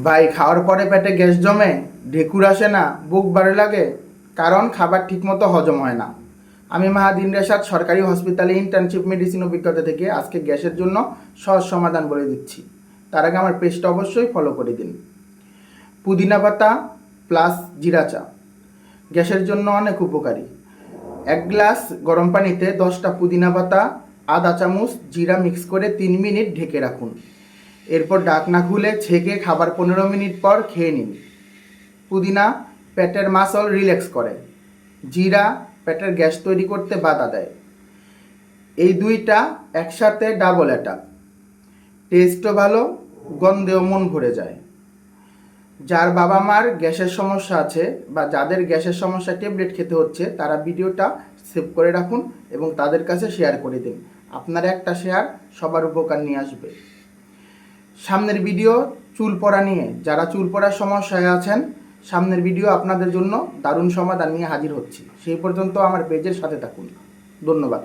ভাই, খাওয়ার পরে পেটে গ্যাস জমে, ঢেকুর আসে না, বুক ভারী লাগে, কারণ খাবার ঠিকমতো হজম হয় না। আমি মাহাদিন রেশাদ সরকারি হসপিটালে ইন্টার্নশিপ মেডিসিন অভিজ্ঞতা থেকে আজকে গ্যাসের জন্য সহজ সমাধান বলে দিচ্ছি। তার আগে আমার পেজটা অবশ্যই ফলো করে দিন। পুদিনা পাতা প্লাস জিরা চা গ্যাসের জন্য অনেক উপকারী। 1 গ্লাস গরম পানিতে 10টা পুদিনা পাতা, আধা চামচ জিরা মিক্স করে 3 মিনিট ঢেকে রাখুন। এরপর ঢাকনা খুলে ছেঁকে খাবার 15 মিনিট পর খেয়ে নিন। পুদিনা পেটের মাসল রিল্যাক্স করে, জিরা পেটের গ্যাস তৈরি করতে বাধা দেয়। এই দুইটা একসাথে ডাবল অ্যাটাক, টেস্টও ভালো, গন্ধেও মন ভরে যায়। যার বাবা মার গ্যাসের সমস্যা আছে বা যাদের গ্যাসের সমস্যা ট্যাবলেট খেতে হচ্ছে, তারা ভিডিওটা সেভ করে রাখুন এবং তাদের কাছে শেয়ার করে দিন। আপনার একটা শেয়ার সবার উপকার নিয়ে আসবে। সামনের ভিডিও চুল পড়া নিয়ে, যারা চুল পড়ার সমস্যায় আছেন, সামনের ভিডিও আপনাদের জন্য দারুণ সমাধান নিয়ে হাজির হচ্ছি। সেই পর্যন্ত আমার পেজের সাথে থাকুন। ধন্যবাদ।